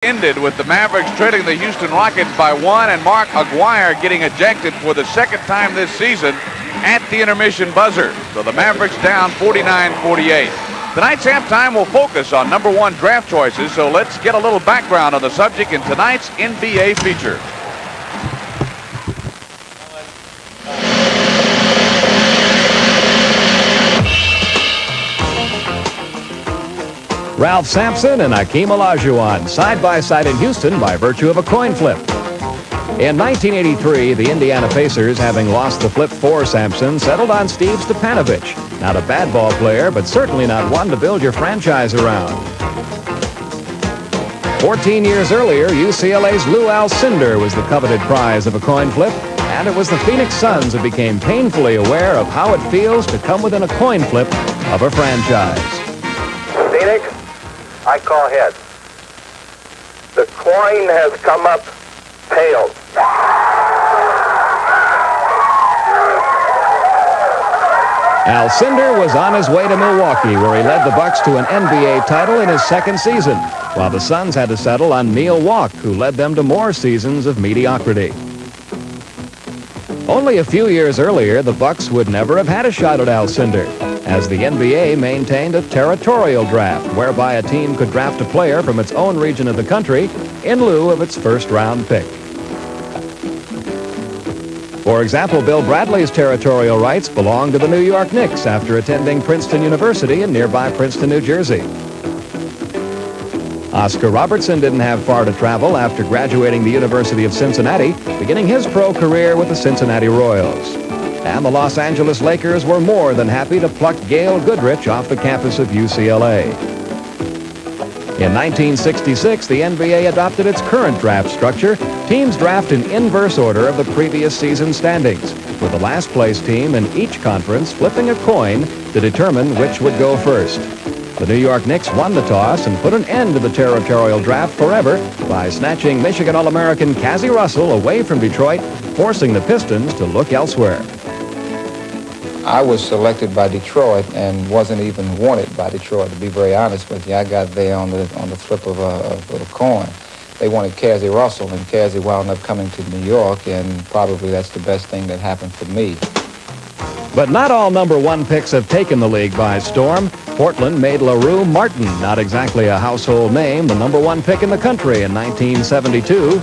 Ended with the Mavericks trailing the Houston Rockets by 1 and Mark Aguirre getting ejected for the second time this season at the intermission buzzer. So the Mavericks down 49-48. Tonight's halftime will focus on number 1 draft choices, so let's get a little background on the subject in tonight's NBA feature. Ralph Sampson and Hakeem Olajuwon side by side in Houston by virtue of a coin flip. In 1983, the Indiana Pacers, having lost the flip for Sampson, settled on Steve Stepanovich. Not a bad ball player, but certainly not one to build your franchise around. 14 years earlier, UCLA's Lou Alcindor was the coveted prize of a coin flip, and it was the Phoenix Suns who became painfully aware of how it feels to come within a coin flip of a franchise. Phoenix, I call heads. The coin has come up tails. Alcindor was on his way to Milwaukee, where he led the Bucks to an NBA title in his second season, while the Suns had to settle on Neil Walk, who led them to more seasons of mediocrity. Only a few years earlier, the Bucks would never have had a shot at Alcindor, as the NBA maintained a territorial draft, whereby a team could draft a player from its own region of the country in lieu of its first-round pick. For example, Bill Bradley's territorial rights belonged to the New York Knicks after attending Princeton University in nearby Princeton, New Jersey. Oscar Robertson didn't have far to travel after graduating the University of Cincinnati, beginning his pro career with the Cincinnati Royals. And the Los Angeles Lakers were more than happy to pluck Gail Goodrich off the campus of UCLA. In 1966, the NBA adopted its current draft structure. Teams draft in inverse order of the previous season standings, with the last place team in each conference flipping a coin to determine which would go first. The New York Knicks won the toss and put an end to the territorial draft forever by snatching Michigan All-American Cazzie Russell away from Detroit, forcing the Pistons to look elsewhere. I was selected by Detroit and wasn't even wanted by Detroit, to be very honest with you. I got there on the flip of a coin. They wanted Cazzie Russell, and Cazzie wound up coming to New York, and probably that's the best thing that happened for me. But not all number 1 picks have taken the league by storm. Portland made LaRue Martin, not exactly a household name, the number 1 pick in the country in 1972,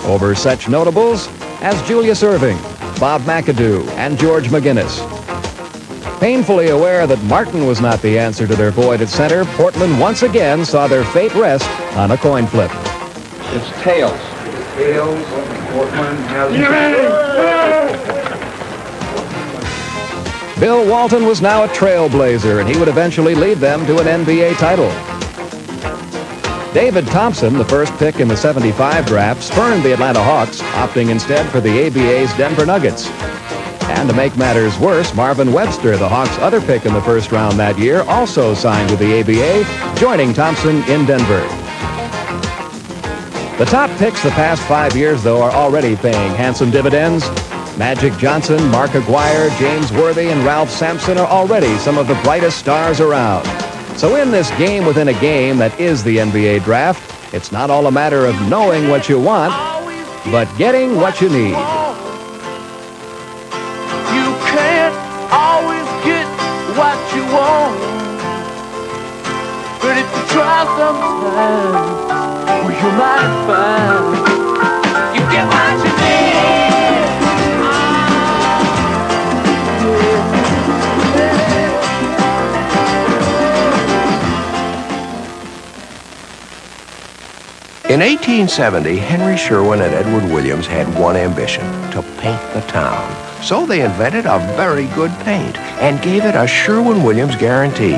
over such notables as Julius Erving, Bob McAdoo, and George McGinnis. Painfully aware that Martin was not the answer to their void at center, Portland once again saw their fate rest on a coin flip. It's tails. Tails. Portland has... Bill Walton was now a trailblazer, and he would eventually lead them to an NBA title. David Thompson, the first pick in the '75 draft, spurned the Atlanta Hawks, opting instead for the ABA's Denver Nuggets. And to make matters worse, Marvin Webster, the Hawks' other pick in the first round that year, also signed with the ABA, joining Thompson in Denver. The top picks the past 5 years, though, are already paying handsome dividends. Magic Johnson, Mark Aguirre, James Worthy, and Ralph Sampson are already some of the brightest stars around. So in this game within a game that is the NBA draft, it's not all a matter of knowing what you want, but getting what you need. You can't always get what you want, but if you try sometimes, well, you might find you get what you need. In 1870, Henry Sherwin and Edward Williams had one ambition, to paint the town. So they invented a very good paint and gave it a Sherwin-Williams guarantee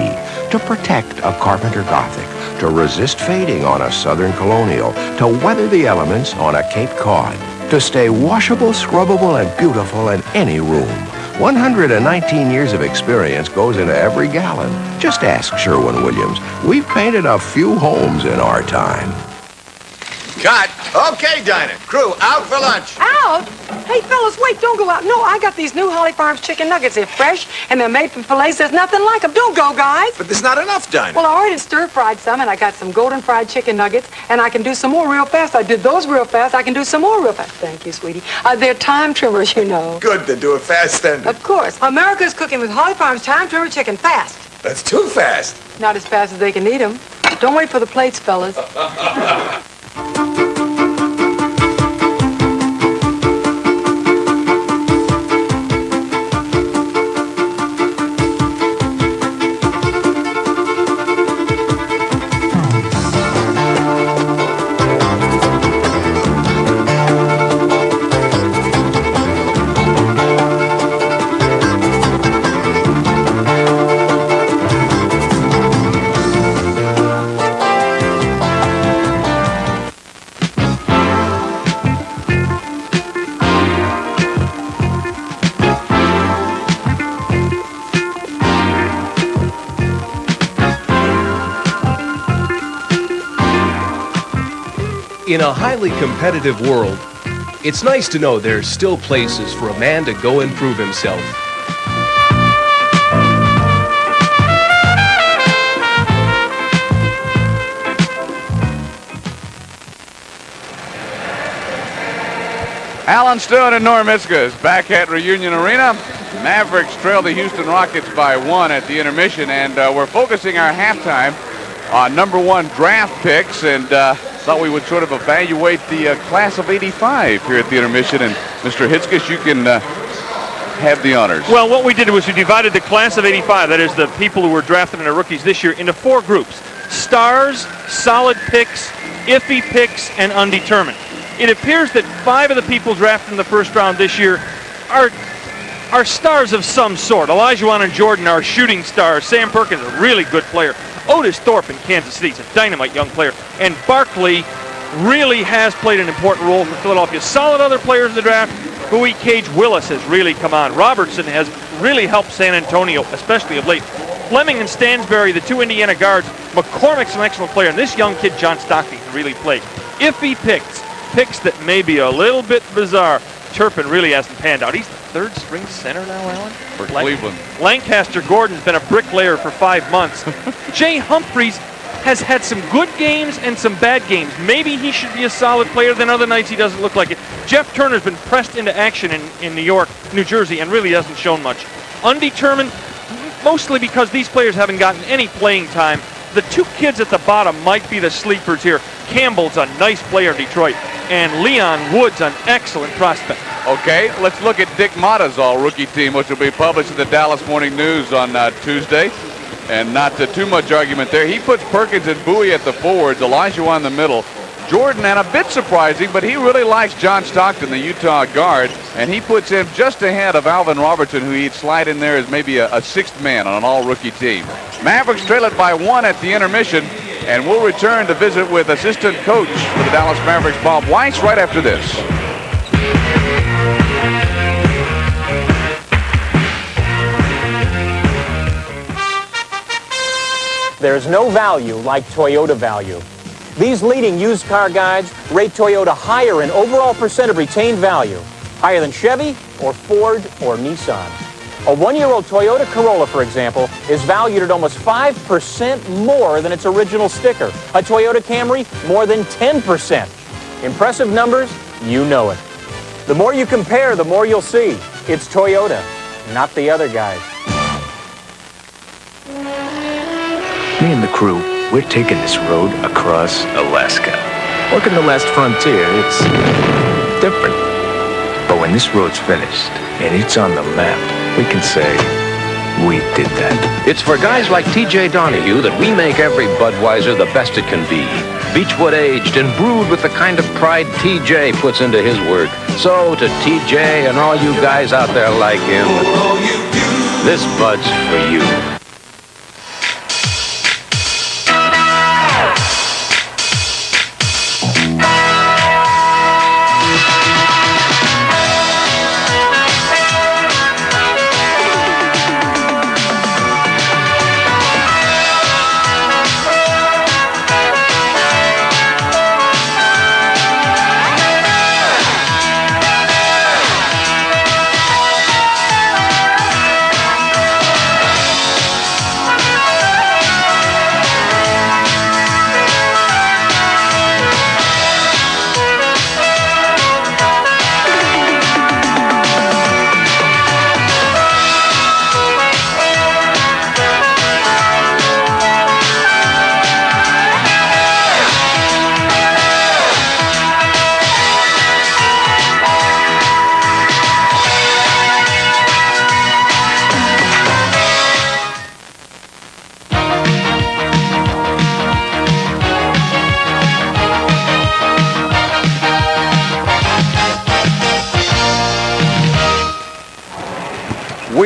to protect a Carpenter Gothic, to resist fading on a Southern Colonial, to weather the elements on a Cape Cod, to stay washable, scrubbable, and beautiful in any room. 119 years of experience goes into every gallon. Just ask Sherwin-Williams. We've painted a few homes in our time. Cut. Okay, Dinah. Crew, out for lunch. Out? Hey, fellas, wait, don't go out. No, I got these new Holly Farms chicken nuggets. They're fresh, and they're made from fillets. There's nothing like them. Don't go, guys. But there's not enough, Dinah. Well, I already stir-fried some, and I got some golden fried chicken nuggets, and I can do some more real fast. I did those real fast. I can do some more real fast. Thank you, sweetie. They're time trimmers, you know. Good to do it fast then. Of course. America's cooking with Holly Farms time trimmer chicken fast. That's too fast. Not as fast as they can eat them. Don't wait for the plates, fellas. In a highly competitive world, it's nice to know there's still places for a man to go and prove himself. Alan Stone and Norm Hitzges back at Reunion Arena. Mavericks trail the Houston Rockets by 1 at the intermission, and we're focusing our halftime on #1 draft picks, and thought we would sort of evaluate the class of '85 here at the intermission. And Mr. Hitzges, you can have the honors. Well, what we did was we divided the class of '85, that is the people who were drafted and are rookies this year, into 4 groups: stars, solid picks, iffy picks, and undetermined. It appears that 5 of the people drafted in the first round this year are stars of some sort. Olajuwon and Jordan are shooting stars. Sam Perkins, a really good player. Otis Thorpe in Kansas City is a dynamite young player. And Barkley really has played an important role for Philadelphia. Solid other players in the draft. Bowie Cage Willis has really come on. Robertson has really helped San Antonio, especially of late. Fleming and Stansberry, the 2 Indiana guards. McCormick's an excellent player. And this young kid, John Stockton, can really play. Iffy picks that may be a little bit bizarre. Turpin really hasn't panned out. He's the 3rd string center now, Alan? For Cleveland. Lancaster Gordon's been a bricklayer for 5 months. Jay Humphreys has had some good games and some bad games. Maybe he should be a solid player. Then other nights he doesn't look like it. Jeff Turner's been pressed into action in New York, New Jersey, and really hasn't shown much. Undetermined, mostly because these players haven't gotten any playing time. The 2 kids at the bottom might be the sleepers here. Campbell's a nice player in Detroit, and Leon Wood's an excellent prospect. Okay, let's look at Dick Motta's all-rookie team, which will be published in the Dallas Morning News on Tuesday. And not too much argument there. He puts Perkins and Bowie at the forwards, Olajuwon in the middle. Jordan, and a bit surprising, but he really likes John Stockton, the Utah guard, and he puts him just ahead of Alvin Robertson, who he'd slide in there as maybe a 6th man on an all-rookie team. Mavericks trail it by 1 at the intermission, and we'll return to visit with assistant coach for the Dallas Mavericks, Bob Weiss, right after this. There's no value like Toyota value. These leading used car guides rate Toyota higher in overall percent of retained value, higher than Chevy or Ford or Nissan. A 1-year-old Toyota Corolla, for example, is valued at almost 5% more than its original sticker. A Toyota Camry, more than 10%. Impressive numbers, you know it. The more you compare, the more you'll see. It's Toyota, not the other guys. Me and the crew, we're taking this road across Alaska. Working the last frontier, it's different. But when this road's finished and it's on the map, we can say we did that. It's for guys like T.J. Donahue that we make every Budweiser the best it can be. Beechwood aged and brewed with the kind of pride T.J. puts into his work. So to T.J. and all you guys out there like him, this Bud's for you.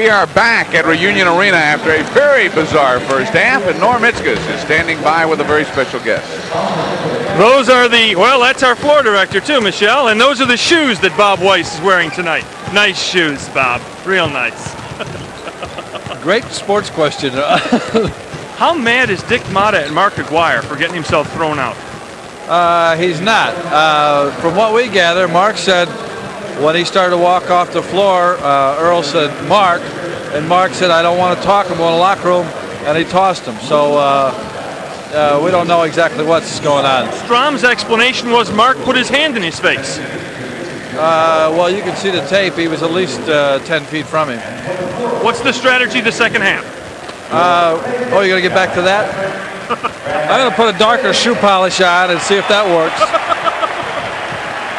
We are back at Reunion Arena after a very bizarre first half, and Norm Hitzges is standing by with a very special guest. Those are that's our floor director too, Michelle, and those are the shoes that Bob Weiss is wearing tonight. Nice shoes, Bob. Real nice. Great sports question. How mad is Dick Motta and Mark Aguirre for getting himself thrown out? He's not. From what we gather, Mark said when he started to walk off the floor, Earl said, Mark, and Mark said, I don't want to talk. I'm going to the locker room, and he tossed him. So we don't know exactly what's going on. Strom's explanation was Mark put his hand in his face. Well, you can see the tape. He was at least 10 feet from him. What's the strategy the second half? You're going to get back to that? I'm going to put a darker shoe polish on and see if that works.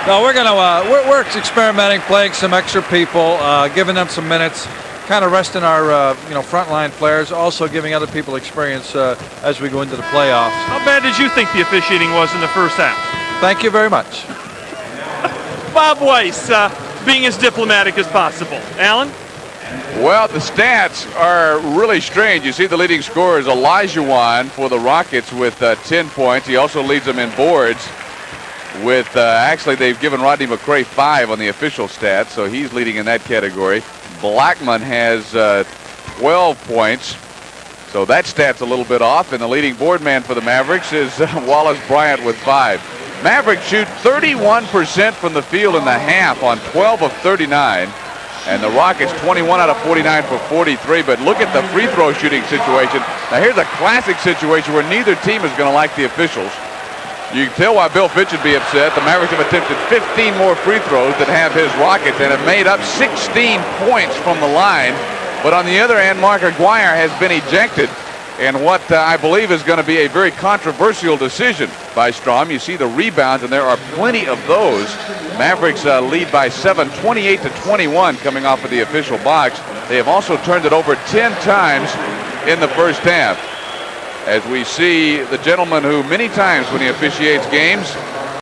No, we're experimenting, playing some extra people, giving them some minutes, kind of resting our frontline players, also giving other people experience as we go into the playoffs. How bad did you think the officiating was in the first half? Thank you very much. Bob Weiss, being as diplomatic as possible. Alan? Well, the stats are really strange. You see the leading scorer is Olajuwon for the Rockets with 10 points. He also leads them in boards with, actually, they've given Rodney McCray 5 on the official stats, so he's leading in that category. Blackman has 12 points, so that stat's a little bit off, and the leading board man for the Mavericks is Wallace Bryant with 5. Mavericks shoot 31% from the field in the half on 12 of 39. And the Rockets 21 out of 49 for 43. But look at the free throw shooting situation. Now here's a classic situation where neither team is going to like the officials. You can tell why Bill Fitch would be upset. The Mavericks have attempted 15 more free throws than have his Rockets and have made up 16 points from the line. But on the other hand, Mark Aguirre has been ejected in what I believe is going to be a very controversial decision by Strom. You see the rebounds, and there are plenty of those. Mavericks lead by 7, 28-21 coming off of the official box. They have also turned it over 10 times in the first half. As we see the gentleman who many times when he officiates games